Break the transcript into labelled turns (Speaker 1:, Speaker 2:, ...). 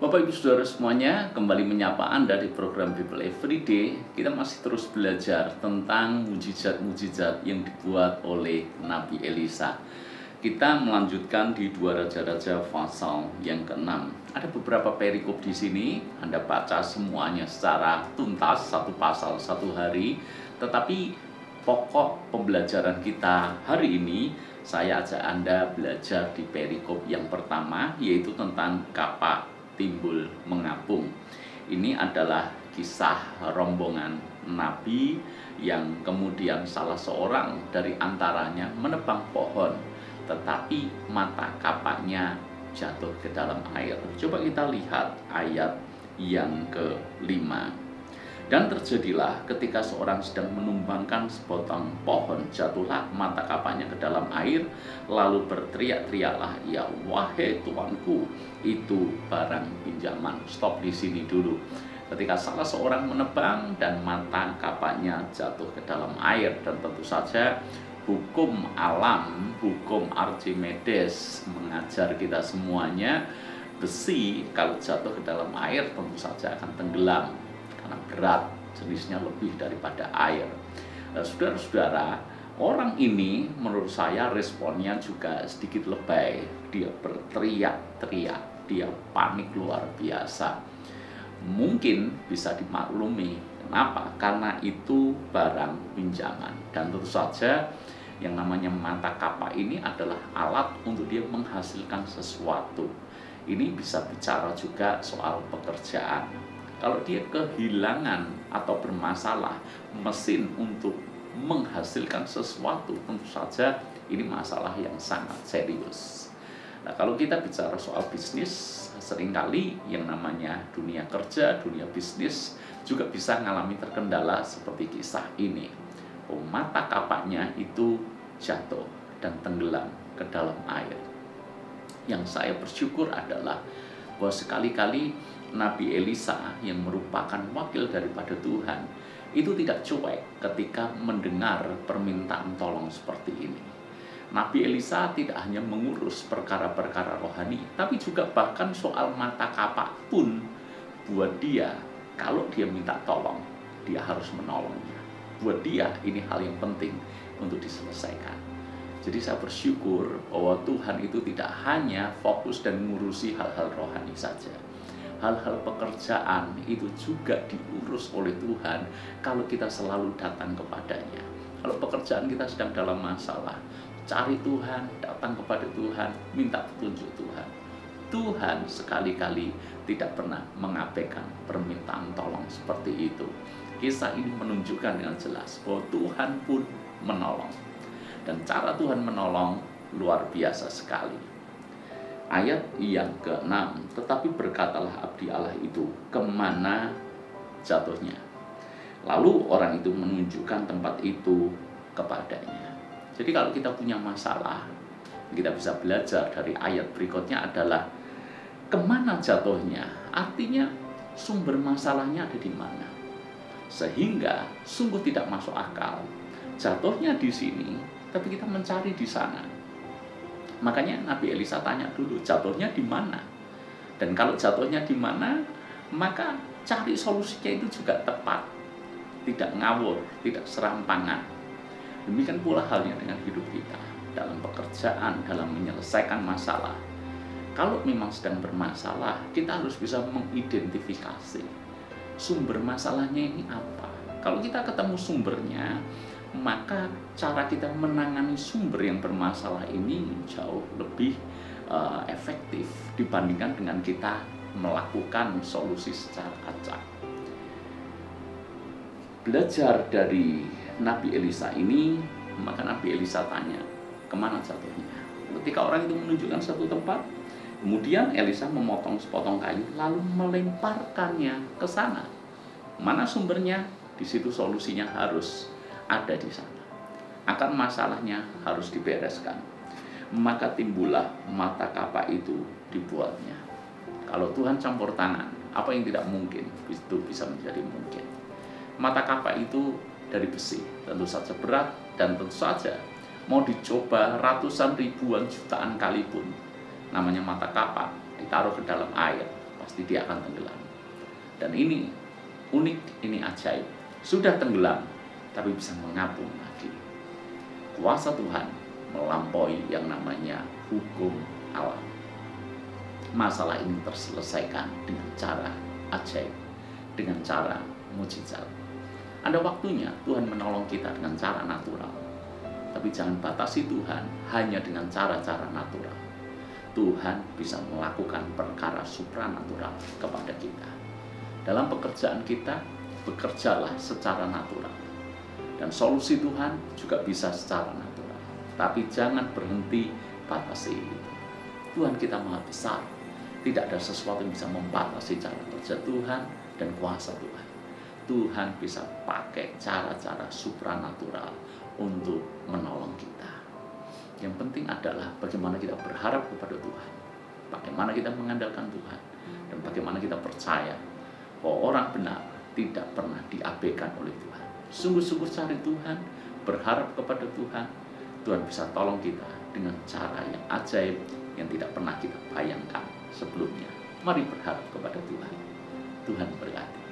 Speaker 1: Bapak Ibu Saudara semuanya, kembali menyapa Anda di program Bible Everyday. Kita masih terus belajar tentang mujizat-mujizat yang dibuat oleh Nabi Elisa. Kita melanjutkan di 2 Raja-Raja pasal yang ke-6. Ada beberapa perikop di sini, Anda baca semuanya secara tuntas, satu pasal satu hari. Tetapi pokok pembelajaran kita hari ini, saya ajak Anda belajar di perikop yang pertama, yaitu tentang kapak timbul mengapung. Ini adalah kisah rombongan nabi yang kemudian salah seorang dari antaranya menebang pohon, tetapi mata kapaknya jatuh ke dalam air. Coba kita lihat ayat yang ke-5. Dan terjadilah ketika seorang sedang menumbangkan sepotong pohon, jatuhlah mata kapaknya ke dalam air, lalu berteriak-teriaklah ia, "Wahai tuanku, itu barang pinjaman." Stop di sini dulu. Ketika salah seorang menebang dan mata kapaknya jatuh ke dalam air, dan tentu saja hukum alam, hukum Archimedes mengajar kita semuanya, besi kalau jatuh ke dalam air tentu saja akan tenggelam karena berat, jenisnya lebih daripada air. Saudara-saudara, orang ini menurut saya responnya juga sedikit lebay. Dia berteriak-teriak, dia panik luar biasa. Mungkin bisa dimaklumi. Kenapa? Karena itu barang pinjaman. Dan tentu saja yang namanya mata kapak ini adalah alat untuk dia menghasilkan sesuatu. Ini bisa bicara juga soal pekerjaan. Kalau dia kehilangan atau bermasalah mesin untuk menghasilkan sesuatu, tentu saja ini masalah yang sangat serius. Nah, kalau kita bicara soal bisnis, seringkali yang namanya dunia kerja, dunia bisnis juga bisa mengalami terkendala seperti kisah ini. Mata kapaknya itu jatuh dan tenggelam ke dalam air. Yang saya bersyukur adalah bahwa sekali-kali Nabi Elisa yang merupakan wakil daripada Tuhan itu tidak cuek ketika mendengar permintaan tolong seperti ini. Nabi Elisa tidak hanya mengurus perkara-perkara rohani, tapi juga bahkan soal mata kapak pun buat dia, kalau dia minta tolong, dia harus menolongnya. Buat dia ini hal yang penting untuk diselesaikan. Jadi saya bersyukur bahwa Tuhan itu tidak hanya fokus dan mengurusi hal-hal rohani saja. Hal-hal pekerjaan itu juga diurus oleh Tuhan kalau kita selalu datang kepadanya. Kalau pekerjaan kita sedang dalam masalah, cari Tuhan, datang kepada Tuhan, minta petunjuk Tuhan. Tuhan sekali-kali tidak pernah mengabaikan permintaan tolong seperti itu. Kisah ini menunjukkan dengan jelas bahwa Tuhan pun menolong. Dan cara Tuhan menolong luar biasa sekali. Ayat yang ke-6, tetapi berkatalah abdi Allah itu, kemana jatuhnya? Lalu orang itu menunjukkan tempat itu kepadanya. Jadi kalau kita punya masalah, kita bisa belajar dari ayat berikutnya adalah kemana jatuhnya? Artinya sumber masalahnya ada di mana? Sehingga sungguh tidak masuk akal. Jatuhnya di sini, tapi kita mencari di sana. Makanya Nabi Elisa tanya dulu, jatuhnya di mana? Dan kalau jatuhnya di mana, maka cari solusinya itu juga tepat. Tidak ngawur, tidak serampangan. Demikian pula halnya dengan hidup kita. Dalam pekerjaan, dalam menyelesaikan masalah. Kalau memang sedang bermasalah, kita harus bisa mengidentifikasi sumber masalahnya ini apa. Kalau kita ketemu sumbernya, maka cara kita menangani sumber yang bermasalah ini jauh lebih efektif dibandingkan dengan kita melakukan solusi secara acak. Belajar dari Nabi Elisa ini, maka Nabi Elisa tanya, kemana jatuhnya? Ketika orang itu menunjukkan satu tempat, kemudian Elisa memotong sepotong kayu lalu melemparkannya ke sana. Mana sumbernya? Di situ solusinya harus ada di sana. Akar masalahnya harus dibereskan. Maka timbullah mata kapak itu dibuatnya. Kalau Tuhan campur tangan, apa yang tidak mungkin itu bisa menjadi mungkin. Mata kapak itu dari besi, tentu saja berat, dan tentu saja mau dicoba ratusan ribuan jutaan kali pun, namanya mata kapak ditaruh ke dalam air, pasti dia akan tenggelam. Dan ini unik, ini ajaib. Sudah tenggelam, tapi bisa mengapung lagi. Kuasa Tuhan melampaui yang namanya hukum alam. Masalah ini terselesaikan dengan cara ajaib, dengan cara mujizat. Ada waktunya Tuhan menolong kita dengan cara natural, tapi jangan batasi Tuhan hanya dengan cara-cara natural. Tuhan bisa melakukan perkara supranatural kepada kita. Dalam pekerjaan kita, bekerjalah secara natural. Dan solusi Tuhan juga bisa secara natural. Tapi jangan berhenti batasi itu. Tuhan kita maha besar. Tidak ada sesuatu yang bisa membatasi cara kerja Tuhan dan kuasa Tuhan. Tuhan bisa pakai cara-cara supranatural untuk menolong kita. Yang penting adalah bagaimana kita berharap kepada Tuhan, bagaimana kita mengandalkan Tuhan, dan bagaimana kita percaya bahwa orang benar tidak pernah diabaikan oleh Tuhan. Sungguh-sungguh cari Tuhan, berharap kepada Tuhan, Tuhan bisa tolong kita dengan cara yang ajaib yang tidak pernah kita bayangkan sebelumnya. Mari berharap kepada Tuhan. Tuhan berkati.